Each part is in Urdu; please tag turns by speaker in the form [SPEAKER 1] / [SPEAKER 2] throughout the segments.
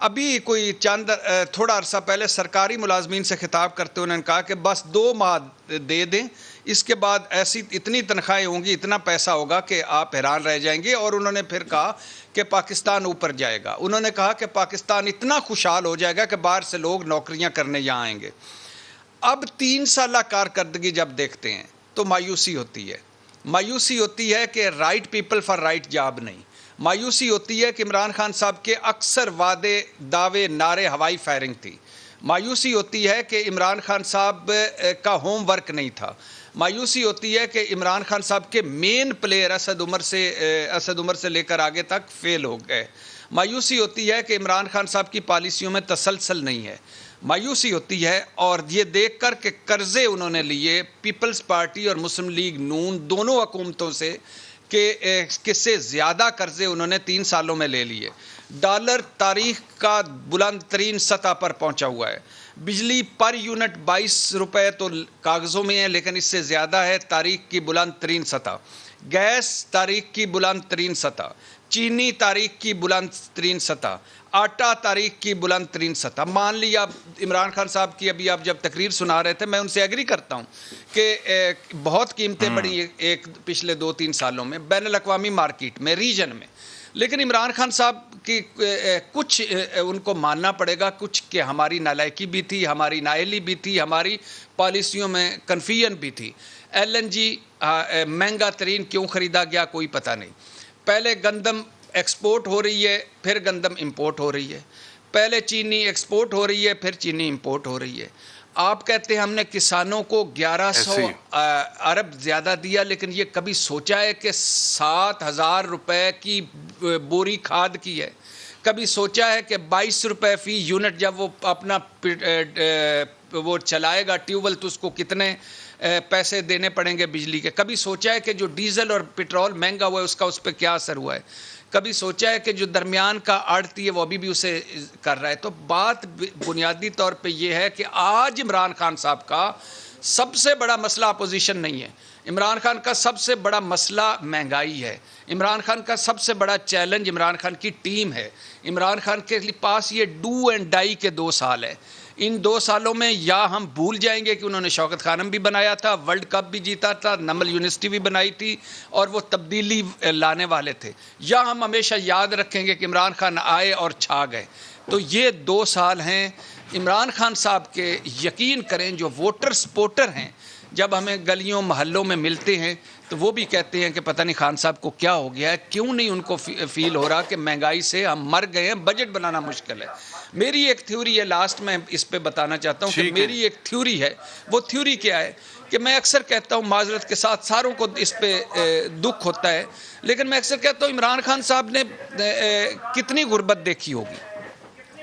[SPEAKER 1] ابھی کوئی تھوڑا عرصہ پہلے سرکاری ملازمین سے خطاب کرتے انہوں نے کہا کہ بس 2 ماہ دے دیں، اس کے بعد ایسی اتنی تنخواہیں ہوں گی، اتنا پیسہ ہوگا کہ آپ حیران رہ جائیں گے. اور انہوں نے پھر کہا کہ پاکستان اوپر جائے گا. انہوں نے کہا کہ پاکستان اتنا خوشحال ہو جائے گا کہ باہر سے لوگ نوکریاں کرنے یہاں آئیں گے. اب 3 سالہ کارکردگی جب دیکھتے ہیں تو مایوسی ہوتی ہے. مایوسی ہوتی ہے کہ right people for right job نہیں. مایوسی ہوتی ہے کہ عمران خان صاحب کے اکثر وعدے، دعوے، نعرے ہوائی فائرنگ تھی. مایوسی ہوتی ہے کہ عمران خان صاحب کا ہوم ورک نہیں تھا. مایوسی ہوتی ہے کہ عمران خان صاحب کے مین پلیئر اسد عمر سے لے کر آگے تک فیل ہو گئے. مایوسی ہوتی ہے کہ عمران خان صاحب کی پالیسیوں میں تسلسل نہیں ہے. مایوسی ہوتی ہے اور یہ دیکھ کر کہ قرضے انہوں نے لیے پیپلز پارٹی اور مسلم لیگ نون دونوں حکومتوں سے، کہ کس سے زیادہ قرضے انہوں نے 3 سالوں میں لے لیے. ڈالر تاریخ کا بلند ترین سطح پر پہنچا ہوا ہے. بجلی پر یونٹ 22 روپے تو کاغذوں میں ہے، لیکن اس سے زیادہ ہے تاریخ کی بلند ترین سطح. گیس تاریخ کی بلند ترین سطح. چینی تاریخ کی بلند ترین سطح. آٹا تاریخ کی بلند ترین سطح. مان لیا عمران خان صاحب کی ابھی آپ جب تقریر سنا رہے تھے، میں ان سے ایگری کرتا ہوں کہ بہت قیمتیں بڑھی ایک پچھلے 2-3 سالوں میں بین الاقوامی مارکیٹ میں، ریجن میں. لیکن عمران خان صاحب کی کچھ ان کو ماننا پڑے گا، کچھ کہ ہماری نالائکی بھی تھی، ہماری نااہلی بھی تھی، ہماری پالیسیوں میں کنفیوژن بھی تھی. LNG مہنگا ترین کیوں خریدا گیا کوئی پتہ نہیں. پہلے گندم ایکسپورٹ ہو رہی ہے، پھر گندم امپورٹ ہو رہی ہے. پہلے چینی ایکسپورٹ ہو رہی ہے، پھر چینی امپورٹ ہو رہی ہے. آپ کہتے ہیں ہم نے کسانوں کو 1100 ارب زیادہ دیا، لیکن یہ کبھی سوچا ہے کہ 7,000 روپے کی بوری کھاد کی ہے؟ کبھی سوچا ہے کہ 22 روپے فی یونٹ جب وہ اپنا وہ چلائے گا ٹیوب ویل تو اس کو کتنے پیسے دینے پڑیں گے بجلی کے؟ کبھی سوچا ہے کہ جو ڈیزل اور پٹرول مہنگا ہوا ہے اس پہ کیا اثر ہوا ہے؟ کبھی سوچا ہے کہ جو درمیان کا آڑتی ہے وہ ابھی بھی اسے کر رہا ہے؟ تو بات بنیادی طور پہ یہ ہے کہ آج عمران خان صاحب کا سب سے بڑا مسئلہ اپوزیشن نہیں ہے. عمران خان کا سب سے بڑا مسئلہ مہنگائی ہے. عمران خان کا سب سے بڑا چیلنج عمران خان کی ٹیم ہے. عمران خان کے پاس یہ ڈو اینڈ ڈائی کے 2 سال ہے. ان 2 سالوں میں یا ہم بھول جائیں گے کہ انہوں نے شوکت خانم بھی بنایا تھا، ورلڈ کپ بھی جیتا تھا، نمل یونیورسٹی بھی بنائی تھی اور وہ تبدیلی لانے والے تھے، یا ہم ہمیشہ یاد رکھیں گے کہ عمران خان آئے اور چھا گئے. تو یہ 2 سال ہیں عمران خان صاحب کے. یقین کریں جو ووٹر سپورٹر ہیں، جب ہمیں گلیوں محلوں میں ملتے ہیں تو وہ بھی کہتے ہیں کہ پتہ نہیں خان صاحب کو کیا ہو گیا ہے، کیوں نہیں ان کو فیل ہو رہا کہ مہنگائی سے ہم مر گئے ہیں، بجٹ بنانا مشکل ہے. میری ایک تھیوری ہے، لاسٹ میں اس پہ بتانا چاہتا ہوں کہ میری ایک تھیوری ہے. وہ تھیوری کیا ہے کہ میں اکثر کہتا ہوں، معذرت کے ساتھ ساروں کو اس پہ دکھ ہوتا ہے، لیکن میں اکثر کہتا ہوں عمران خان صاحب نے کتنی غربت دیکھی ہوگی.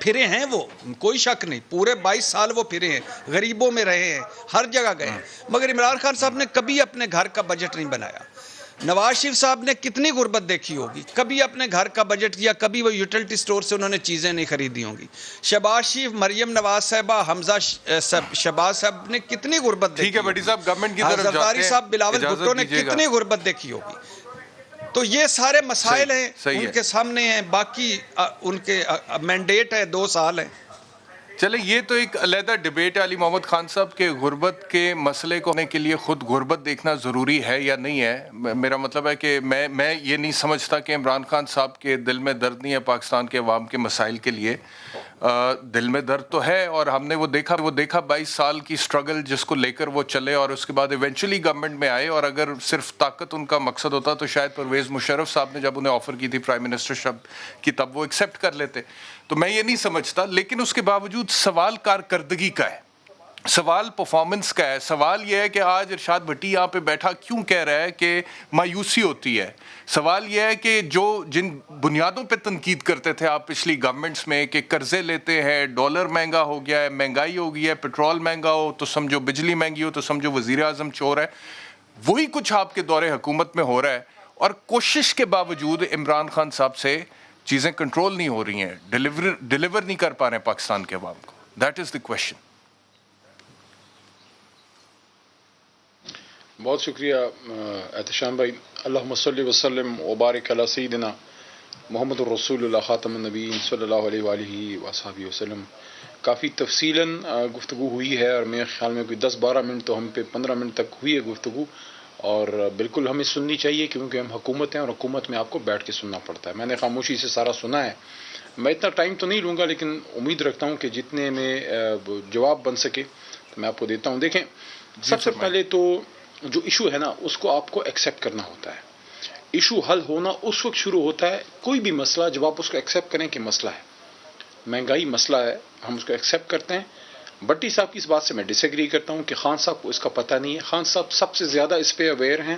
[SPEAKER 1] پھرے ہیں وہ، کوئی شک نہیں، پورے 22 سال وہ پھرے ہیں، غریبوں میں رہے ہیں، ہر جگہ گئے ہیں، مگر عمران خان صاحب نے کبھی اپنے گھر کا بجٹ نہیں بنایا. نواز شریف صاحب نے کتنی غربت دیکھی ہوگی، کبھی اپنے گھر کا بجٹ کیا، کبھی وہ یوٹیلٹی سٹور سے انہوں نے چیزیں نہیں خریدی ہوں گی. شہباز شریف، مریم نواز صاحبہ، حمزہ شہباز صاحب نے کتنی غربت دیکھی.
[SPEAKER 2] ٹھیک ہے بٹی صاحب، گورنمنٹ کی طرف جاتے ہیں.
[SPEAKER 1] زرداری صاحب، بلاول بھٹو نے کتنی غربت دیکھی ہوگی. تو یہ سارے مسائل ہیں ان کے سامنے ہیں، باقی ان کے مینڈیٹ ہے 2 سال ہیں.
[SPEAKER 2] چلے یہ تو ایک علیحدہ ڈیبیٹ ہے علی محمد خان صاحب کہ غربت کے مسئلے کو ہونے کے لیے خود غربت دیکھنا ضروری ہے یا نہیں ہے. میرا مطلب ہے کہ میں یہ نہیں سمجھتا کہ عمران خان صاحب کے دل میں درد نہیں ہے پاکستان کے عوام کے مسائل کے لیے. دل میں درد تو ہے، اور ہم نے وہ دیکھا 22 سال کی سٹرگل جس کو لے کر وہ چلے، اور اس کے بعد ایونچولی گورنمنٹ میں آئے. اور اگر صرف طاقت ان کا مقصد ہوتا تو شاید پرویز مشرف صاحب نے جب انہیں آفر کی تھی پرائم منسٹرشپ کی تب وہ ایکسیپٹ کر لیتے. تو میں یہ نہیں سمجھتا، لیکن اس کے باوجود سوال کارکردگی کا ہے، سوال پرفارمنس کا ہے. سوال یہ ہے کہ آج ارشاد بھٹی یہاں پہ بیٹھا کیوں کہہ رہا ہے کہ مایوسی ہوتی ہے. سوال یہ ہے کہ جن بنیادوں پہ تنقید کرتے تھے آپ پچھلی گورنمنٹس میں کہ قرضے لیتے ہیں، ڈالر مہنگا ہو گیا ہے، مہنگائی ہو گئی ہے، پٹرول مہنگا ہو تو سمجھو بجلی مہنگی ہو تو سمجھو وزیر اعظم چور ہے، وہی کچھ آپ کے دور حکومت میں ہو رہا ہے. اور کوشش کے باوجود عمران خان صاحب سے چیزیں کنٹرول نہیں ہو رہی ہیں، ڈیلیور نہیں کر پا رہے ہیں پاکستان کے عوام کو. That is the question.
[SPEAKER 3] بہت شکریہ احتشام بھائی. اللہم صلی وسلم وبارک علی سیدنا محمد الرسول اللہ خاتم النبیین صلی اللہ علیہ وآلہ وصحبہ وسلم. کافی تفصیلاً گفتگو ہوئی ہے اور میرے خیال میں کوئی 10-12 منٹ تو ہم پہ 15 منٹ تک ہوئی ہے گفتگو, اور بالکل ہمیں سننی چاہیے کیونکہ ہم حکومت ہیں اور حکومت میں آپ کو بیٹھ کے سننا پڑتا ہے. میں نے خاموشی سے سارا سنا ہے. میں اتنا ٹائم تو نہیں لوں گا لیکن امید رکھتا ہوں کہ جتنے میں جواب بن سکے تو میں آپ کو دیتا ہوں. دیکھیں, سب سے پہلے تو جو ایشو ہے نا اس کو آپ کو ایکسیپٹ کرنا ہوتا ہے. ایشو حل ہونا اس وقت شروع ہوتا ہے, کوئی بھی مسئلہ جب آپ اس کو ایکسیپٹ کریں کہ مسئلہ ہے, مہنگائی مسئلہ ہے, ہم اس کو ایکسیپٹ کرتے ہیں. بٹی صاحب کی اس بات سے میں ڈس ایگری کرتا ہوں کہ خان صاحب کو اس کا پتہ نہیں ہے. خان صاحب سب سے زیادہ اس پہ اویئر ہیں,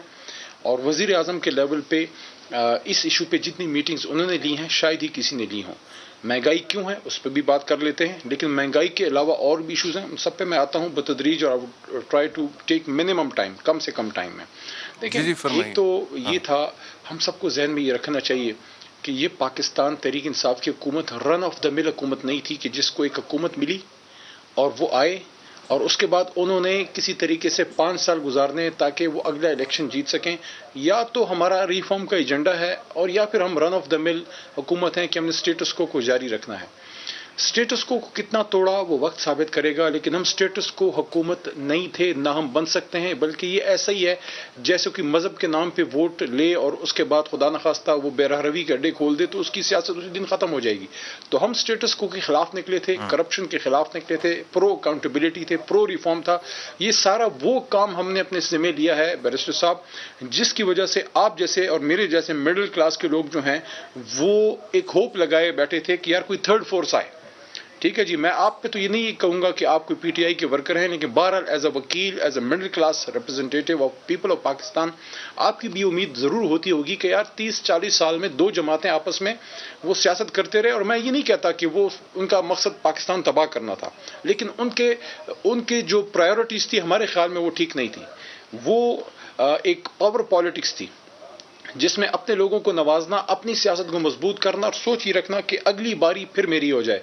[SPEAKER 3] اور وزیر اعظم کے لیول پہ اس ایشو پہ جتنی میٹنگز انہوں نے لی ہیں شاید ہی کسی نے لی ہوں. مہنگائی کیوں ہے اس پہ بھی بات کر لیتے ہیں, لیکن مہنگائی کے علاوہ اور بھی ایشوز ہیں, ان سب پہ میں آتا ہوں بتدریج, اور try to take minimum time, کم سے کم ٹائم میں. دیکھیں, ایک تو یہ تھا, ہم سب کو ذہن میں یہ رکھنا چاہیے کہ یہ پاکستان تحریک انصاف کی حکومت رن آف دا مل حکومت نہیں تھی کہ جس کو ایک حکومت ملی اور وہ آئے اور اس کے بعد انہوں نے کسی طریقے سے 5 سال گزارنے تاکہ وہ اگلا الیکشن جیت سکیں. یا تو ہمارا ریفارم کا ایجنڈا ہے اور یا پھر ہم رن آف دا مل حکومت ہیں کہ ہم نے اسٹیٹس کو جاری رکھنا ہے. اسٹیٹس کو کتنا توڑا وہ وقت ثابت کرے گا, لیکن ہم اسٹیٹس کو حکومت نہیں تھے, نہ ہم بن سکتے ہیں. بلکہ یہ ایسا ہی ہے جیسے کہ مذہب کے نام پہ ووٹ لے اور اس کے بعد خدا نخواستہ وہ بے روی کے اڈے کھول دے تو اس کی سیاست اسی دن ختم ہو جائے گی. تو ہم اسٹیٹس کو کے خلاف نکلے تھے, کرپشن کے خلاف نکلے تھے, پرو اکاؤنٹیبلٹی تھے, پرو ریفارم تھا. یہ سارا وہ کام ہم نے اپنے ذمہ لیا ہے بیرسٹر صاحب, جس کی وجہ سے آپ جیسے اور میرے جیسے مڈل کلاس کے لوگ جو ہیں وہ ایک ہوپ لگائے بیٹھے تھے کہ یار کوئی تھرڈ فورس آئے. ٹھیک ہے جی, میں آپ پہ تو یہ نہیں کہوں گا کہ آپ کوئی پی ٹی آئی کے ورکر ہیں, لیکن بہرحال ایز اے وکیل, as a middle class representative of people of Pakistan, آپ کی بھی امید ضرور ہوتی ہوگی کہ یار 30-40 سال میں 2 جماعتیں آپس میں وہ سیاست کرتے رہے. اور میں یہ نہیں کہتا کہ وہ ان کا مقصد پاکستان تباہ کرنا تھا, لیکن ان کے جو پرائیورٹیز تھی ہمارے خیال میں وہ ٹھیک نہیں تھی. وہ ایک پاور پالیٹکس تھی جس میں اپنے لوگوں کو نوازنا, اپنی سیاست کو مضبوط کرنا اور سوچ یہ رکھنا کہ اگلی باری پھر میری ہو جائے.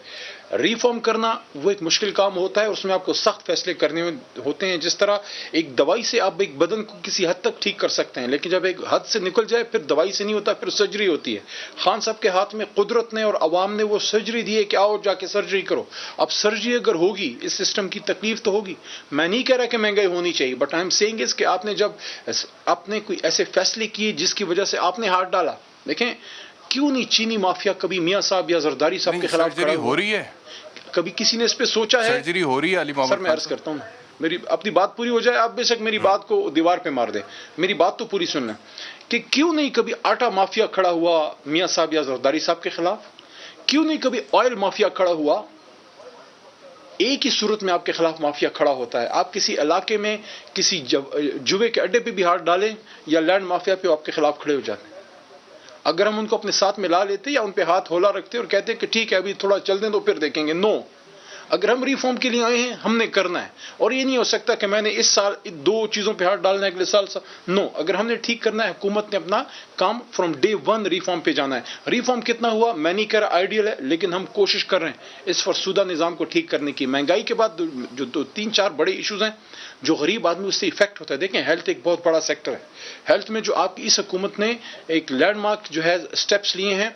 [SPEAKER 3] ریفارم کرنا وہ ایک مشکل کام ہوتا ہے, اس میں آپ کو سخت فیصلے کرنے ہوتے ہیں. جس طرح ایک دوائی سے آپ ایک بدن کو کسی حد تک ٹھیک کر سکتے ہیں, لیکن جب ایک حد سے نکل جائے پھر دوائی سے نہیں ہوتا, پھر سرجری ہوتی ہے. خان صاحب کے ہاتھ میں قدرت نے اور عوام نے وہ سرجری دی ہے کہ آؤ جا کے سرجری کرو. اب سرجری اگر ہوگی اس سسٹم کی تکلیف تو ہوگی. میں نہیں کہہ رہا کہ مہنگائی ہونی چاہیے, بٹ آئی ایم سیئنگ از کہ آپ نے جب اپنے کوئی ایسے فیصلے کیے جس کی وجہ سے آپ نے ہاتھ ڈالا. دیکھیں, کیوں نہیں چینی مافیا کبھی میاں صاحب یا زرداری صاحب کے خلاف
[SPEAKER 2] سرجری ہو رہی ہے,
[SPEAKER 3] کبھی کسی نے اس پہ سوچا ہے؟
[SPEAKER 2] سرجری ہو رہی ہے علی محمد.
[SPEAKER 3] سر میں عرض کرتا ہوں, میری اپنی بات پوری ہو جائے, آپ بے شک میری بات کو دیوار پہ مار دیں, میری بات تو پوری سن لیں. کہ کیوں نہیں کبھی آٹا مافیا کھڑا ہوا میاں صاحب یا زرداری صاحب کے خلاف؟ کیوں نہیں کبھی آئل مافیا کھڑا ہوا؟ ایک ہی صورت میں آپ کے خلاف مافیا کھڑا ہوتا ہے. آپ کسی علاقے میں کسی جوے کے اڈے پہ بھی ہاتھ ڈالیں یا لینڈ مافیا پہ آپ کے خلاف کھڑے ہو جاتے ہیں. اگر ہم ان کو اپنے ساتھ ملا لیتے یا ان پہ ہاتھ ہولا رکھتے اور کہتے کہ ٹھیک ہے ابھی تھوڑا چل دیں تو پھر دیکھیں گے. نو, اگر ہم ریفارم کے لیے آئے ہیں ہم نے کرنا ہے, اور یہ نہیں ہو سکتا کہ میں نے اس سال 2 چیزوں پہ ہاتھ ڈالنا ہے اگلے سال. نو, اگر ہم نے ٹھیک کرنا ہے, حکومت نے اپنا کام فرام ڈے 1 ریفارم پہ جانا ہے. ریفارم کتنا ہوا میں نہیں کہہ رہا آئیڈیل ہے, لیکن ہم کوشش کر رہے ہیں اس فرسودہ نظام کو ٹھیک کرنے کی. مہنگائی کے بعد جو 3-4 بڑے ایشوز ہیں جو غریب آدمی اس سے افیکٹ ہوتا ہے. دیکھیں, ہیلتھ ایک بہت بڑا سیکٹر ہے. ہیلتھ میں جو آپ کی اس حکومت نے ایک لینڈ مارک جو ہے سٹیپس لیے ہیں,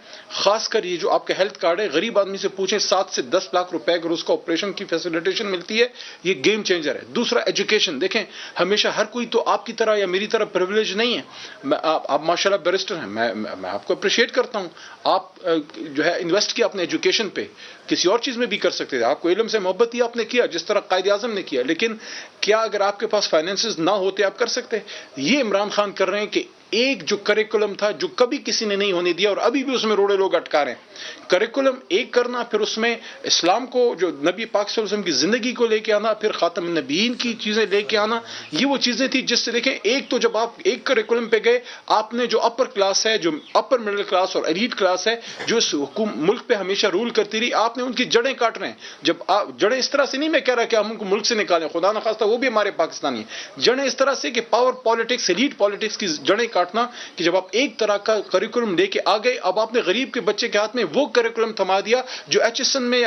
[SPEAKER 3] خاص کر یہ جو آپ کا ہیلتھ کارڈ ہے, غریب آدمی سے پوچھیں 7 سے 10 لاکھ روپے اگر اس کو آپریشن کی فیسیلیٹیشن ملتی ہے, یہ گیم چینجر ہے. دوسرا ایجوکیشن. دیکھیں, ہمیشہ ہر کوئی تو آپ کی طرح یا میری طرح پریویلیج نہیں ہے. آپ ماشاءاللہ بیرسٹر ہیں, میں آپ کو اپریشیٹ کرتا ہوں. آپ جو ہے انویسٹ کیا اپنے ایجوکیشن پہ, کسی اور چیز میں بھی کر سکتے تھے. آپ کو علم سے محبت ہی آپ نے کیا جس طرح قائد اعظم نے کیا, لیکن کیا اگر آپ کے پاس فائنینسز نہ ہوتے آپ کر سکتے؟ یہ عمران خان کر رہے ہیں کہ ایک جو کریکولم تھا جو کبھی کسی نے نہیں ہونے دیا اور ابھی بھی اس میں روڑے لوگ اٹکا رہے ہیں, کریکولم ایک کرنا, پھر اس میں اسلام کو جو نبی پاک صلی اللہ علیہ وسلم کی زندگی کو لے کے آنا, پھر خاتم النبیین کی چیزیں لے کے آنا. یہ وہ چیزیں تھیں جس سے دیکھیں, ایک تو جب آپ ایک کریکولم پہ گئے, آپ نے جو اپر کلاس ہے, جو اپر مڈل کلاس اور ایلیٹ کلاس ہے جو اس ملک پہ ہمیشہ رول کرتی رہی, آپ نے ان کی جڑیں کاٹ رہے ہیں. جب جڑیں اس طرح سے نہیں میں کہہ رہا کہ ہم ان کو ملک سے نکالیں, خدا نخواستہ وہ بھی ہمارے پاکستانی ہیں. جڑیں اس طرح سے کہ پاور پالیٹکس, ایلیٹ پالیٹکس کی جڑیں کاٹنا کہ جب آپ ایک طرح کا کریکولم لے کے آ گئے, اب آپ نے غریب کے بچے کے ہاتھ میں وہ کریکولم تھما دیا جو ایچ ایس این میں,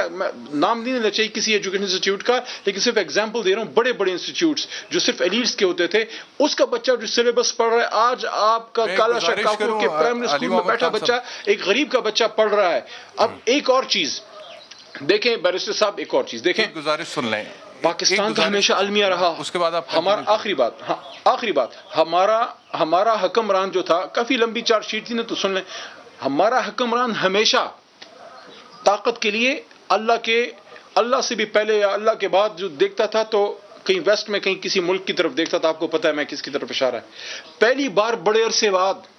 [SPEAKER 3] نام نہیں لینا چاہیے کسی ایجوکیشن انسٹیٹیوٹ کا, لیکن صرف ایگزامپل دے رہا ہوں, بڑے بڑے انسٹیٹیوٹس جو صرف ایلیٹس کے ہوتے تھے, اس کا بچہ جو سلیبس پڑھ رہا ہے, آج آپ کا کالا شکافور کے پرائمری اسکول میں بیٹھا بچہ ایک غریب کا بچہ پڑھ رہا ہے. اب ایک اور چیز دیکھیں بیرسٹر صاحب, ایک اور چیز دیکھیں,
[SPEAKER 2] گزارش سن لیں.
[SPEAKER 3] پاکستان تو ہمیشہ المیہ رہا.
[SPEAKER 2] اس کے بعد آپ
[SPEAKER 3] ہمارا آخری بات ہمارا حکمران جو تھا, کافی لمبی چارج شیٹ تھی نا, تو سن لیں, ہمارا حکمران ہمیشہ طاقت کے لیے اللہ سے بھی پہلے یا اللہ کے بعد جو دیکھتا تھا تو کہیں ویسٹ میں کہیں کسی ملک کی طرف دیکھتا تھا. آپ کو پتہ ہے میں کس کی طرف اشارہ ہے. پہلی بار بڑے عرصے بعد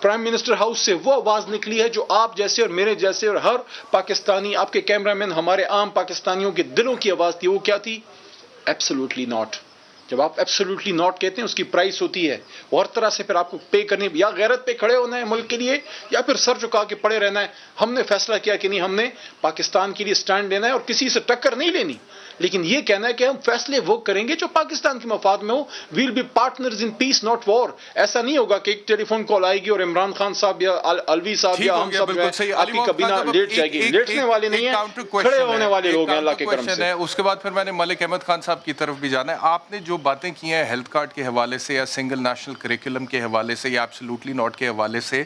[SPEAKER 3] پرائم منسٹر ہاؤس سے وہ آواز نکلی ہے جو آپ جیسے اور میرے جیسے اور ہر پاکستانی, آپ کے کیمرہ مین, ہمارے عام پاکستانیوں کے دلوں کی آواز تھی. وہ کیا تھی؟ Absolutely not. جب آپ ایبسولوٹلی ناٹ کہتے ہیں اس کی پرائس ہوتی ہے, وہ ہر طرح سے پھر آپ کو پے کرنی, یا غیرت پہ کھڑے ہونا ہے ملک کے لیے, یا پھر سر جھکا کے پڑے رہنا ہے. ہم نے فیصلہ کیا کہ نہیں, ہم نے پاکستان کے لیے سٹینڈ لینا ہے اور کسی سے ٹکر نہیں لینی, لیکن یہ کہنا ہے کہ ہم فیصلے وہ کریں گے جو پاکستان کے مفاد میں ہو. We'll be partners in peace not war. ایسا نہیں ہوگا کہ ایک ٹیلی فون کال آئے گی اور عمران خان صاحب یا الوی صاحب یا ہم سب جو ہے آپ کی کابینہ لیٹ جائے گی. لیٹنے والے نہیں ہیں, کھڑے ہونے والے لوگ ہیں اللہ کے کرم سے.
[SPEAKER 2] اس کے بعد پھر میں نے ملک احمد خان صاحب کی طرف بھی جانا ہے. آپ نے جو باتیں کی ہیں ہیلتھ کارڈ کے حوالے سے یا سنگل نیشنل کریکولم کے حوالے سے یا ایبسولوٹلی ناٹ کے حوالے سے,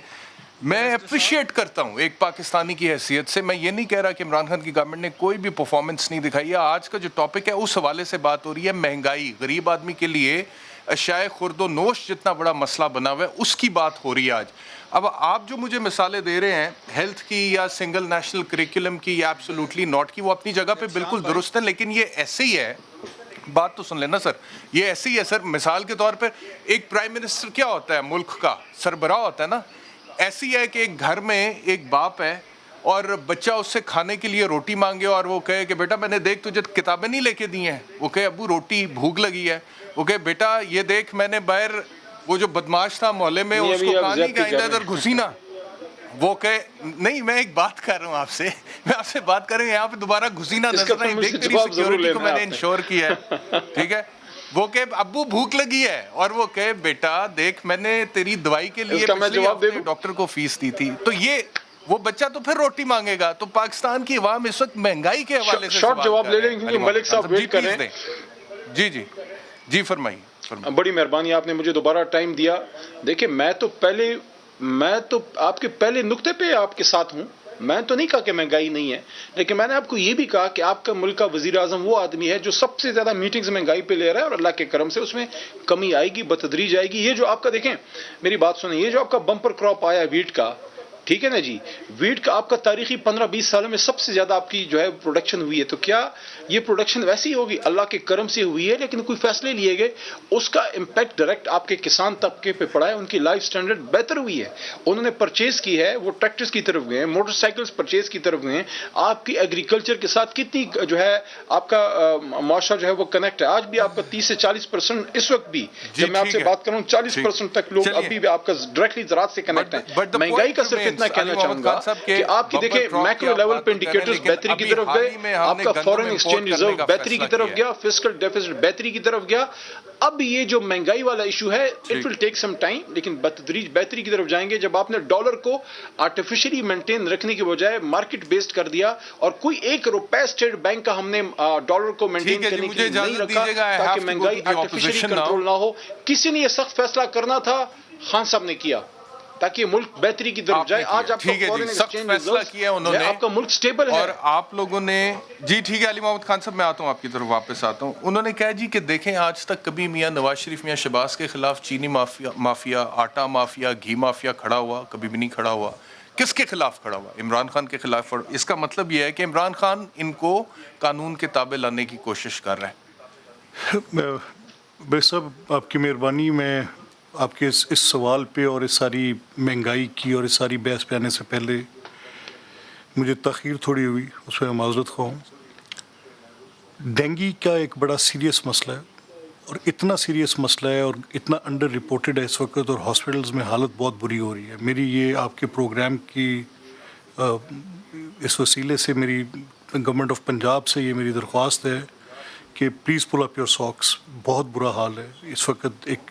[SPEAKER 2] میں اپریشیٹ کرتا ہوں ایک پاکستانی کی حیثیت سے. میں یہ نہیں کہہ رہا کہ عمران خان کی گورنمنٹ نے کوئی بھی پرفارمنس نہیں دکھائی ہے. آج کا جو ٹاپک ہے اس حوالے سے بات ہو رہی ہے. مہنگائی غریب آدمی کے لیے اشیاء خورد و نوش جتنا بڑا مسئلہ بنا ہوا ہے, اس کی بات ہو رہی ہے آج. اب آپ جو مجھے مثالیں دے رہے ہیں ہیلتھ کی یا سنگل نیشنل کریکولم کی یا ایبسولوٹلی ناٹ کی, وہ اپنی جگہ پہ بالکل درست ہیں, لیکن یہ ایسے ہی ہے. بات تو سن لینا سر, یہ ایسے ہی ہے سر. مثال کے طور پہ ایک پرائم منسٹر کیا ہوتا ہے, ملک کا سربراہ ہوتا ہے نا. ایسی ہے کہ ایک گھر میں ایک باپ ہے اور بچہ اس سے کھانے کے لیے روٹی مانگے اور وہ کہے کہ بیٹا میں نے دیکھ تجھے کتابیں نہیں لے کے دی ہیں. وہ کہے ابو روٹی بھوک لگی ہے. وہ کہے بیٹا یہ دیکھ میں نے باہر وہ جو بدماش تھا محلے میں اس کو کہا نہیں کہ آئندہ ادھر گھسی نا. وہ کہے نہیں میں ایک بات کر رہا ہوں آپ سے, میں آپ سے بات کر رہا ہوں یہاں پہ دوبارہ گھسی نہ نظر آئے, دیکھ تیری سیکیورٹی کو میں نے انشور کیا ہے, ٹھیک ہے. وہ کہ ابو بھوک لگی ہے, اور وہ کہ بیٹا دیکھ میں نے تیری دوائی کے لیے ڈاکٹر کو فیس دی تھی. تو یہ وہ بچہ تو پھر روٹی مانگے گا. تو پاکستان کی عوام اس وقت مہنگائی کے حوالے سے
[SPEAKER 3] شارٹ جواب لے لیں کیونکہ ملک صاحب ویٹ کر رہے ہیں.
[SPEAKER 2] جی جی جی فرمائیے.
[SPEAKER 3] بڑی مہربانی, آپ نے مجھے دوبارہ ٹائم دیا. دیکھیں میں تو آپ کے پہلے نقطے پہ آپ کے ساتھ ہوں. میں تو نہیں کہا کہ مہنگائی نہیں ہے, لیکن میں نے آپ کو یہ بھی کہا کہ آپ کا ملک کا وزیر اعظم وہ آدمی ہے جو سب سے زیادہ میٹنگز مہنگائی پہ لے رہا ہے, اور اللہ کے کرم سے اس میں کمی آئے گی, بتدریج آئے گی. یہ جو آپ کا دیکھیں میری بات سنیں, یہ جو آپ کا بمپر کراپ آیا ہے ویٹ کا, ٹھیک ہے نا جی, ویٹ کا آپ کا تاریخی 15-20 سالوں میں سب سے زیادہ آپ کی جو ہے پروڈکشن ہوئی ہے. تو کیا یہ پروڈکشن ویسی ہوگی؟ اللہ کے کرم سے ہوئی ہے, لیکن کوئی فیصلے لیے گئے, اس کا امپیکٹ ڈائریکٹ آپ کے کسان طبقے پہ پڑا ہے. ان کی لائف سٹینڈرڈ بہتر ہوئی ہے, انہوں نے پرچیز کی ہے, وہ ٹریکٹرز کی طرف گئے ہیں, موٹر سائیکلز پرچیز کی طرف گئے ہیں. آپ کی ایگریکلچر کے ساتھ کتنی جو ہے آپ کا معاشرہ جو ہے وہ کنیکٹ ہے. آج بھی آپ کا 30 سے 40% اس وقت بھی جب میں آپ سے بات کروں 40% تک لوگ ابھی بھی آپ کا ڈائریکٹلی زراعت سے کنیکٹ ہیں. مہنگائی کا صرف اتنا کہنا چاہوں گا کہ آپ کی دیکھیں میکرو لیول پہ انڈیکیٹرز بہتری کی طرف گئے, آپ کا فورن ایکسچینج ریزرو بہتری کی طرف گیا, فسکل ڈیفیسٹ بہتری کی طرف گیا. اب یہ جو مہنگائی والا ایشو ہے it will take some time, لیکن بتدریج بہتری کی طرف جائیں گے. جب آپ نے ڈالر کو آرٹیفیشلی مینٹین رکھنے کے بجائے مارکیٹ بیسڈ کر دیا, اور کوئی 1 روپے اسٹیٹ بینک کا ہم نے ڈالر کو مینٹین کرنے کے لیے نہیں رکھا تاکہ مہنگائی آرٹیفیشلی کنٹرول نہ ہو. کسی نے یہ سخت فیصلہ کرنا تھا, خان صاحب نے کیا تاکہ ملک بہتری کی طرف جائے. آج آپ کا فورن ایکسچینج فیصلہ کیا انہوں نے, آپ کا ملک سٹیبل ہے.
[SPEAKER 2] اور آپ لوگوں نے جی ٹھیک ہے, علی محمد خان صاحب میں آتا ہوں آپ کی طرف واپس آتا ہوں. انہوں نے کہا جی کہ دیکھیں آج تک کبھی میاں نواز شریف میاں شہباز کے خلاف چینی مافیا, آٹا مافیا, گھی مافیا کھڑا ہوا, کبھی بھی نہیں کھڑا ہوا. کس کے خلاف کھڑا ہوا؟ عمران خان کے خلاف. اس کا مطلب یہ ہے کہ عمران خان ان کو قانون کے تابع لانے کی کوشش کر رہے ہیں.
[SPEAKER 4] بھائی صاحب آپ کی مہربانی, میں آپ کے اس سوال پہ اور اس ساری مہنگائی کی اور اس ساری بحث پہ آنے سے پہلے مجھے تاخیر تھوڑی ہوئی, اس میں معذرت خواہ ہوں. ڈینگی کا ایک بڑا سیریس مسئلہ ہے, اور اتنا سیریس مسئلہ ہے اور اتنا انڈر رپورٹڈ ہے اس وقت, اور ہاسپٹلز میں حالت بہت بری ہو رہی ہے. میری یہ آپ کے پروگرام کی اس وسیلے سے میری گورنمنٹ آف پنجاب سے یہ میری درخواست ہے کہ please pull up your socks. بہت برا حال ہے اس وقت. ایک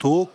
[SPEAKER 4] 2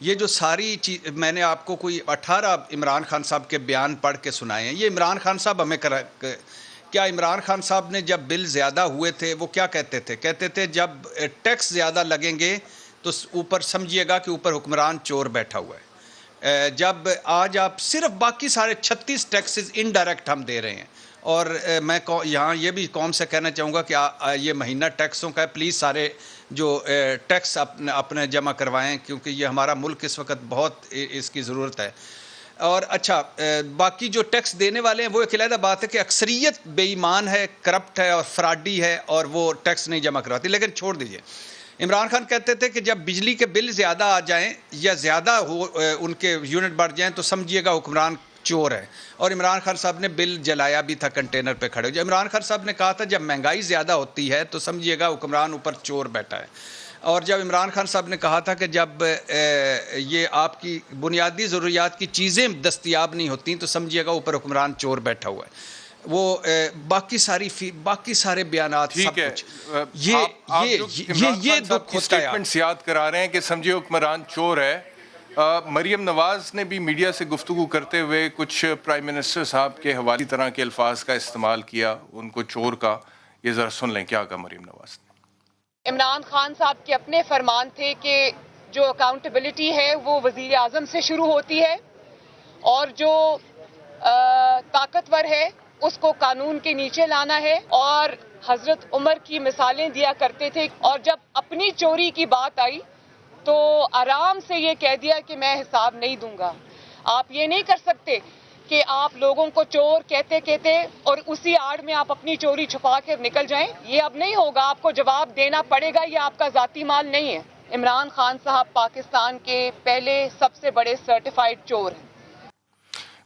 [SPEAKER 1] یہ جو ساری چیز میں نے آپ کو کوئی 18 عمران خان صاحب کے بیان پڑھ کے سنائے ہیں. یہ عمران خان صاحب ہمیں کیا عمران خان صاحب نے جب بل زیادہ ہوئے تھے وہ کیا کہتے تھے جب ٹیکس زیادہ لگیں گے تو اوپر سمجھیے گا کہ اوپر حکمران چور بیٹھا ہوا ہے. جب آج آپ صرف باقی سارے 36 ٹیکسز انڈائریکٹ ہم دے رہے ہیں, اور میں یہاں یہ بھی قوم سے کہنا چاہوں گا کہ یہ مہینہ ٹیکسوں کا ہے, پلیز سارے جو ٹیکس اپنے جمع کروائیں کیونکہ یہ ہمارا ملک اس وقت بہت اس کی ضرورت ہے. اور اچھا باقی جو ٹیکس دینے والے ہیں وہ ایک علیحدہ بات ہے کہ اکثریت بے ایمان ہے, کرپٹ ہے اور فراڈی ہے اور وہ ٹیکس نہیں جمع کرواتی. لیکن چھوڑ دیجئے, عمران خان کہتے تھے کہ جب بجلی کے بل زیادہ آ جائیں یا زیادہ ان کے یونٹ بڑھ جائیں تو سمجھیے گا حکمران چور ہے. اور عمران خان صاحب نے بل جلایا بھی تھا کنٹینر پہ کھڑے. جو عمران خان صاحب نے کہا تھا جب مہنگائی زیادہ ہوتی ہے تو سمجھیے گا حکمران اوپر چور بیٹھا ہے. اور جب عمران خان صاحب نے کہا تھا کہ جب یہ آپ کی بنیادی ضروریات کی چیزیں دستیاب نہیں ہوتی تو سمجھیے گا اوپر حکمران چور بیٹھا ہوا ہے. وہ باقی سارے بیانات سب کچھ یہ دکھ ہوتا ہے.
[SPEAKER 2] یاد کرا رہے ہیں کہ سمجھے حکمران چور ہے. مریم نواز نے بھی میڈیا سے گفتگو کرتے ہوئے کچھ پرائم منسٹر صاحب کے حوالے طرح کے الفاظ کا استعمال کیا, ان کو چور کا. یہ ذرا سن لیں کیا کہا مریم نواز نے.
[SPEAKER 5] عمران خان صاحب کے اپنے فرمان تھے کہ جو اکاؤنٹیبلٹی ہے وہ وزیر اعظم سے شروع ہوتی ہے اور جو طاقتور ہے اس کو قانون کے نیچے لانا ہے, اور حضرت عمر کی مثالیں دیا کرتے تھے. اور جب اپنی چوری کی بات آئی تو آرام سے یہ کہہ دیا کہ میں حساب نہیں دوں گا. آپ یہ نہیں کر سکتے کہ آپ لوگوں کو چور کہتے اور اسی آڑ میں آپ اپنی چوری چھپا کر نکل جائیں. یہ اب نہیں ہوگا, آپ کو جواب دینا پڑے گا. یہ آپ کا ذاتی مال نہیں ہے. عمران خان صاحب پاکستان کے پہلے سب سے بڑے سرٹیفائیڈ چور ہیں.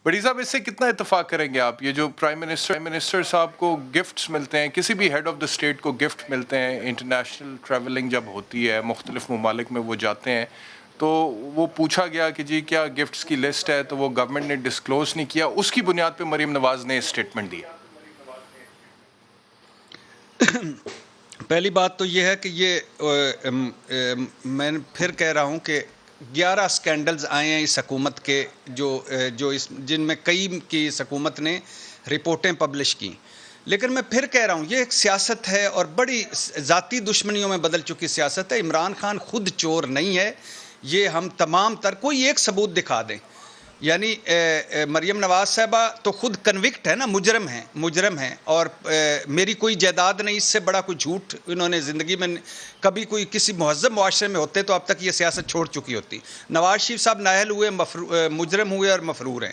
[SPEAKER 2] بڑی صاحب اس سے کتنا اتفاق کریں گے آپ؟ یہ جو پرائم منسٹر صاحب کو گفٹس ملتے ہیں, کسی بھی ہیڈ آف دا اسٹیٹ کو گفٹ ملتے ہیں, انٹرنیشنل ٹریولنگ جب ہوتی ہے مختلف ممالک میں وہ جاتے ہیں, تو وہ پوچھا گیا کہ جی کیا گفٹس کی لسٹ ہے, تو وہ گورنمنٹ نے ڈسکلوز نہیں کیا. اس کی بنیاد پہ مریم نواز نے اسٹیٹمنٹ دیا.
[SPEAKER 1] پہلی بات تو یہ ہے کہ یہ میں پھر کہہ رہا ہوں کہ 11 سکینڈلز آئے ہیں اس حکومت کے جن میں کئی کی اس حکومت نے رپورٹیں پبلش کی. لیکن میں پھر کہہ رہا ہوں یہ ایک سیاست ہے اور بڑی ذاتی دشمنیوں میں بدل چکی سیاست ہے. عمران خان خود چور نہیں ہے. یہ ہم تمام کوئی ایک ثبوت دکھا دیں. یعنی مریم نواز صاحبہ تو خود کنوکٹ ہے نا, مجرم ہیں اور میری کوئی جائیداد نہیں. اس سے بڑا کوئی جھوٹ انہوں نے زندگی میں کبھی کوئی کسی مہذب معاشرے میں ہوتے تو اب تک یہ سیاست چھوڑ چکی ہوتی. نواز شریف صاحب نااہل ہوئے, مجرم ہوئے اور مفرور ہیں.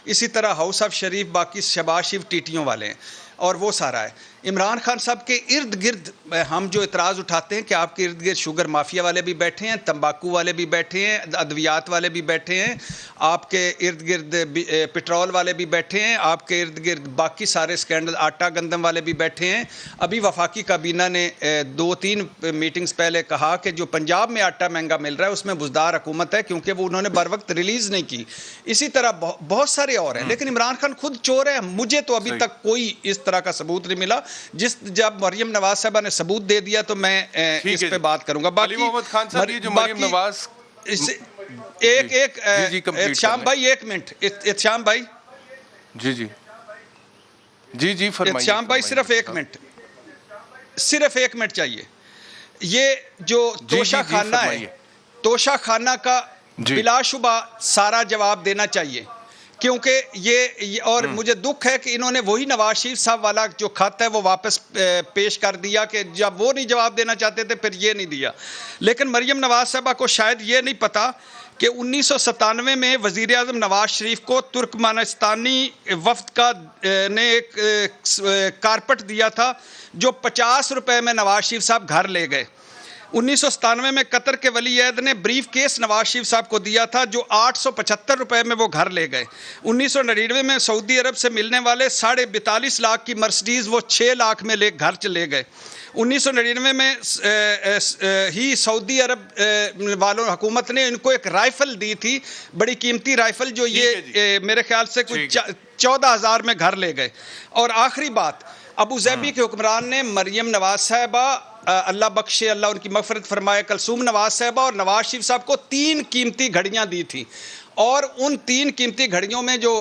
[SPEAKER 1] اسی طرح ہاؤس آف شریف, باقی شہباز شریف ٹیٹیوں والے ہیں اور وہ سارا ہے. عمران خان صاحب کے ارد گرد ہم جو اعتراض اٹھاتے ہیں کہ آپ کے ارد گرد شوگر مافیا والے بھی بیٹھے ہیں, تمباکو والے بھی بیٹھے ہیں, ادویات والے بھی بیٹھے ہیں, آپ کے ارد گرد پٹرول والے بھی بیٹھے ہیں, آپ کے ارد گرد باقی سارے سکینڈل, آٹا گندم والے بھی بیٹھے ہیں. ابھی وفاقی کابینہ نے 2-3 میٹنگز پہلے کہا کہ جو پنجاب میں آٹا مہنگا مل رہا ہے اس میں بزدار حکومت ہے کیونکہ وہ انہوں نے بر وقت ریلیز نہیں کی. اسی طرح بہت سارے اور ہیں. لیکن عمران خان خود چور ہے. مجھے تو ابھی تک کوئی اس طرح کا ثبوت نہیں ملا. جب مریم نواز صاحبہ نے ثبوت دے دیا تو میں اس پہ بات کروں گا. باقی
[SPEAKER 2] محمد خان صاحب یہ جو مریم نواز
[SPEAKER 1] ایک احتشام بھائی, 1 منٹ احتشام بھائی,
[SPEAKER 2] جی فرمائیے.
[SPEAKER 1] احتشام بھائی صرف ایک منٹ چاہیے. یہ جو توشہ خانہ ہے, توشہ خانہ کا بلا شبہ سارا جواب دینا چاہیے کیونکہ یہ اور مجھے دکھ ہے کہ انہوں نے وہی نواز شریف صاحب والا جو خط ہے وہ واپس پیش کر دیا کہ جب وہ نہیں جواب دینا چاہتے تھے پھر یہ نہیں دیا. لیکن مریم نواز صاحبہ کو شاید یہ نہیں پتا کہ 1997 میں وزیر اعظم نواز شریف کو ترکمانستانی وفد نے ایک کارپٹ دیا تھا جو 50 روپے میں نواز شریف صاحب گھر لے گئے. 1997 میں قطر کے ولی عہد نے بریف کیس نواز شریف صاحب کو دیا تھا جو 875 روپے میں وہ گھر لے گئے. 1999 میں سعودی عرب سے ملنے والے 42.5 لاکھ کی مرسڈیز وہ 6 لاکھ میں گھر چلے گئے. 1999 میں ہی سعودی عرب والوں حکومت نے ان کو ایک رائفل دی تھی, بڑی قیمتی رائفل, جو یہ میرے خیال سے کچھ 14,000 میں گھر لے گئے. اور آخری بات, ابو ظبی کے حکمران نے مریم نواز صاحبہ اللہ بخشے, اللہ ان کی مغفرت فرمائے, کلثوم نواز صاحبہ اور نواز شریف صاحب کو 3 قیمتی گھڑیاں دی تھیں, اور ان 3 قیمتی گھڑیوں میں جو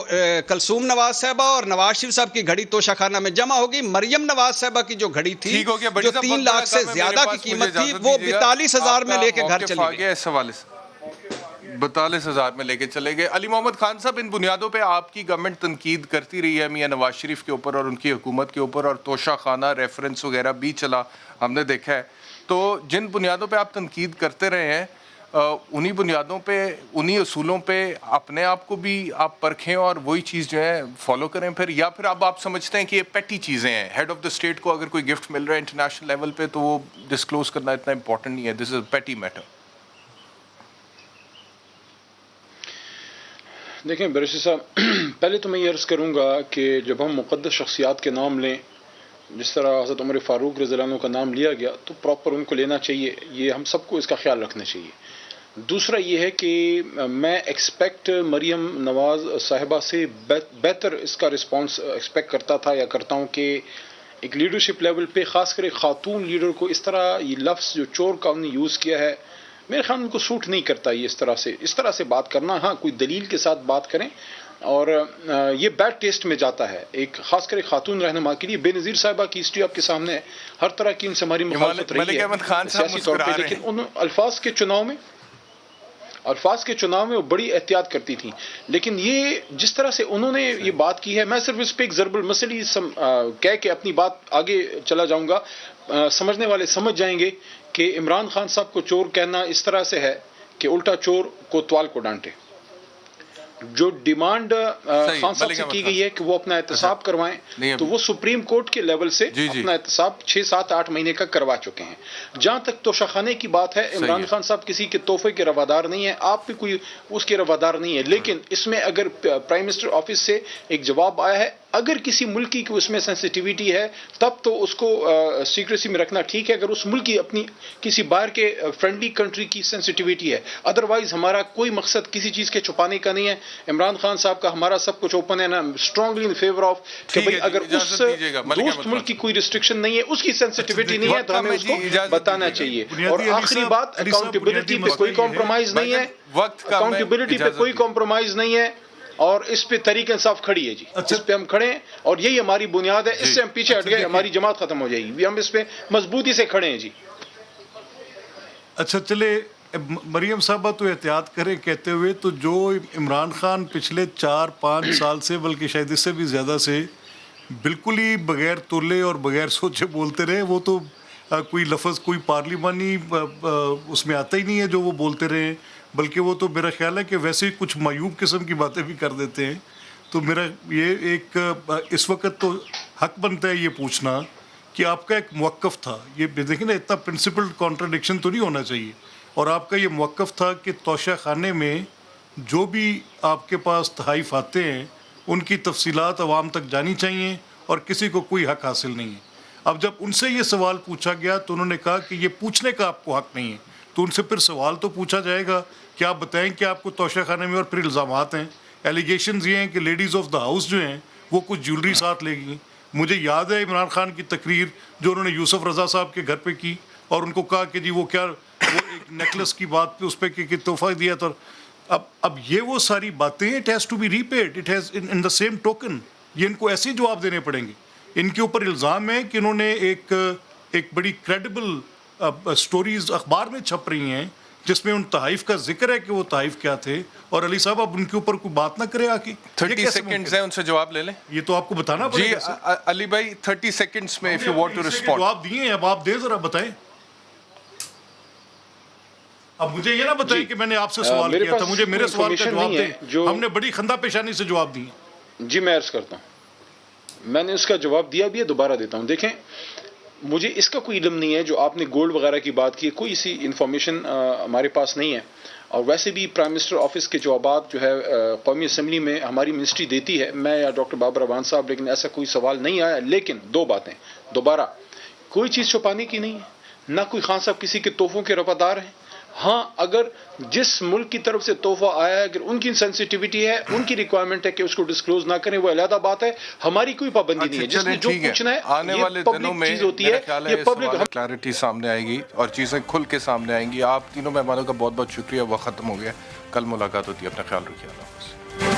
[SPEAKER 1] کلثوم نواز صاحبہ اور نواز شریف صاحب کی گھڑی توشہ خانہ میں جمع ہوگی. مریم نواز صاحبہ کی جو گھڑی تھی جو 3 لاکھ سے زیادہ کی قیمت تھی وہ 42,000 میں لے کے گھر چلی گئی.
[SPEAKER 2] اس حوالے سے 42,000 میں لے کے چلے گئے. علی محمد خان صاحب, ان بنیادوں پہ آپ کی گورنمنٹ تنقید کرتی رہی ہے میاں نواز شریف کے اوپر اور ان کی حکومت کے اوپر, اور توشہ خانہ ریفرنس وغیرہ بھی چلا, ہم نے دیکھا ہے. تو جن بنیادوں پہ آپ تنقید کرتے رہے ہیں, انہی بنیادوں پہ, انہی اصولوں پہ اپنے آپ کو بھی آپ پرکھیں اور وہی چیز جو ہے فالو کریں پھر, یا پھر اب آپ سمجھتے ہیں کہ یہ پیٹی چیزیں ہیں, ہیڈ آف دا اسٹیٹ کو اگر کوئی گفٹ مل رہا ہے انٹرنیشنل لیول پہ تو وہ ڈسکلوز کرنا اتنا امپورٹنٹ نہیں ہے, دس از پیٹی میٹر.
[SPEAKER 3] دیکھیں بریشی صاحب, پہلے تو میں یہ عرض کروں گا کہ جب ہم مقدس شخصیات کے نام لیں, جس طرح حضرت عمر فاروق رضی اللہ عنہ کا نام لیا گیا, تو پراپر ان کو لینا چاہیے, یہ ہم سب کو اس کا خیال رکھنا چاہیے. دوسرا یہ ہے کہ میں ایکسپیکٹ مریم نواز صاحبہ سے بہتر اس کا رسپانس ایکسپیکٹ کرتا تھا یا کرتا ہوں, کہ ایک لیڈرشپ لیول پہ خاص کر خاتون لیڈر کو اس طرح یہ لفظ جو چور کا انہوں نے یوز کیا ہے, میرے خیال ان کو سوٹ نہیں کرتا یہ اس طرح سے بات کرنا. ہاں کوئی دلیل کے ساتھ بات کریں, اور یہ بیڈ ٹیسٹ میں جاتا ہے ایک خاص کر ایک خاتون رہنما کے لیے. بے نظیر صاحبہ کی ہسٹری آپ کے سامنے ہے, ہر طرح کی ان سے ہماری مخالفت رہی ہے سیاسی طور پہ, لیکن ان الفاظ کے چناؤ میں وہ بڑی احتیاط کرتی تھیں. لیکن یہ جس طرح سے انہوں نے یہ بات کی ہے, میں صرف اس پہ ایک ضرب المثلی کہہ کے اپنی بات آگے چلا جاؤں گا. سمجھنے والے سمجھ جائیں گے کہ عمران خان صاحب کو چور کہنا اس طرح سے ہے کہ الٹا چور کوتوال کو ڈانٹے. جو ڈیمانڈ خان صاحب سے کی گئی ہے کہ وہ اپنا احتساب کروائیں, تو وہ سپریم کورٹ کے لیول سے اپنا احتساب 6, 7, 8 مہینے کا کروا چکے ہیں. جہاں تک توشہ خانے کی بات ہے, عمران خان صاحب کسی کے تحفے کے روادار نہیں ہیں, آپ بھی کوئی اس کے روادار نہیں ہے. لیکن اس میں اگر پرائم منسٹر آفس سے ایک جواب آیا ہے, اگر کسی ملکی کی اس میں سینسٹیویٹی ہے تب تو اس کو سیکریسی میں رکھنا ٹھیک ہے, اگر اس ملک کی اپنی کسی باہر کے فرینڈلی کنٹری کی سینسٹیویٹی ہے. ادروائز ہمارا کوئی مقصد کسی چیز کے چھپانے کا نہیں ہے. عمران خان صاحب کا ہمارا سب کچھ اوپن ہے نا, اسٹرانگلی ان فیور آف کہ بھائی اگر اس دوست ملک کی کوئی ریسٹرکشن نہیں ہے, اس کی سینسٹیویٹی نہیں ہے, تو ہمیں اس کو بتانا چاہیے. اور آخری بات, اکاؤنٹیبلٹی پہ کوئی کمپرومائز نہیں ہے, اکاؤنٹیبلٹی پہ کوئی کمپرومائز نہیں ہے, اور اس پہ تحریک انصاف کھڑی ہے جی, اس پہ ہم کھڑے ہیں اور یہی ہماری بنیاد ہے. اس سے ہم پیچھے ہٹ گئے ہماری جماعت ختم ہو جائے گی, ہم اس پہ مضبوطی سے کھڑے ہیں جی.
[SPEAKER 4] اچھا چلے, مریم صاحبہ تو احتیاط کرے کہتے ہوئے, تو جو عمران خان پچھلے 4-5 سال سے, بلکہ شاید اس سے بھی زیادہ سے, بالکل ہی بغیر تولے اور بغیر سوچے بولتے رہے, وہ تو کوئی لفظ کوئی پارلیمانی اس میں آتا ہی نہیں ہے جو وہ بولتے رہے, بلکہ وہ تو میرا خیال ہے کہ ویسے ہی کچھ معیوب قسم کی باتیں بھی کر دیتے ہیں. تو میرا یہ ایک اس وقت تو حق بنتا ہے یہ پوچھنا کہ آپ کا ایک موقف تھا, یہ دیکھیں نا اتنا پرنسپل کانٹرڈکشن تو نہیں ہونا چاہیے, اور آپ کا یہ موقف تھا کہ توشہ خانے میں جو بھی آپ کے پاس تحائف آتے ہیں ان کی تفصیلات عوام تک جانی چاہیے اور کسی کو کوئی حق حاصل نہیں ہے. اب جب ان سے یہ سوال پوچھا گیا تو انہوں نے کہا کہ یہ پوچھنے کا آپ کو حق نہیں ہے, تو ان سے پھر سوال تو پوچھا جائے گا کہ آپ بتائیں کہ آپ کو توشہ خانے میں, اور پھر الزامات ہیں, ایلیگیشنز یہ ہیں کہ لیڈیز آف دا ہاؤس جو ہیں وہ کچھ جیولری ساتھ لے گئیں. مجھے یاد ہے عمران خان کی تقریر جو انہوں نے یوسف رضا صاحب کے گھر پہ کی, اور ان کو کہا کہ جی وہ کیا, وہ ایک نیکلس کی بات پہ اس پہ کہ تحفہ دیا تھا. اب یہ وہ ساری باتیں, it has to be rapid, it has in the same token, یہ ان کو ایسے ہی جواب دینے پڑیں گے. ان کے اوپر الزام ہے کہ انہوں نے ایک بڑی کریڈیبل سٹوریز اخبار میں چھپ رہی ہیں جس میں ان تحائف کا ذکر ہے کہ وہ تحائف کیا تھے, اور علی صاحب اب ان کے اوپر کوئی بات نہ کرے آ کے.
[SPEAKER 2] 30 سیکنڈز ہیں, ان سے جواب لے لیں.
[SPEAKER 4] یہ تو آپ کو بتانا پڑے گا.
[SPEAKER 2] جی علی بھائی 30 سیکنڈز میں, if you want to respond.
[SPEAKER 4] جواب دیے ہیں, اب آپ دیں ذرا بتائیں. اب مجھے یہ نہ بتائیں کہ میں نے آپ سے سوال کیا تھا, مجھے میرے سوال کا جواب دیں. ہم نے بڑی خندہ پیشانی سے جواب دیے.
[SPEAKER 3] جی میں عرض کرتا ہوں, میں نے اس کا جواب دیا بھی ہے, دوبارہ دیتا ہوں. دیکھیں مجھے اس کا کوئی علم نہیں ہے جو آپ نے گولڈ وغیرہ کی بات کی ہے, کوئی ایسی انفارمیشن ہمارے پاس نہیں ہے. اور ویسے بھی پرائم منسٹر آفس کے جوابات جو ہے قومی اسمبلی میں ہماری منسٹری دیتی ہے, میں یا ڈاکٹر بابر اعوان صاحب, لیکن ایسا کوئی سوال نہیں آیا. لیکن 2 باتیں, دوبارہ کوئی چیز چھپانے کی نہیں ہے, نہ کوئی خان صاحب کسی کے تحفوں کے روادار ہیں, ہاں اگر جس ملک کی طرف سے تحفہ آیا ہے اگر ان کی سینسٹیوٹی ہے ان کی ریکوائرمنٹ ہے کہ اس کو ڈسکلوز نہ کریں وہ علیحدہ بات ہے ہماری کوئی پابندی نہیں ہے جس نے جو پوچھنا ہے
[SPEAKER 2] آنے
[SPEAKER 3] یہ
[SPEAKER 2] والے دنوں
[SPEAKER 3] پبلک
[SPEAKER 2] میں
[SPEAKER 3] چیز ہوتی
[SPEAKER 2] میرا
[SPEAKER 3] ہے
[SPEAKER 2] خیال ہے
[SPEAKER 3] یہ پبلک
[SPEAKER 2] کلیئرٹی سامنے آئے گی اور چیزیں کھل کے سامنے آئیں گی. آپ تینوں مہمانوں کا بہت بہت شکریہ. وقت ختم ہو گیا. کل ملاقات ہوتی ہے. اپنا خیال رکھیے. اللہ حافظ.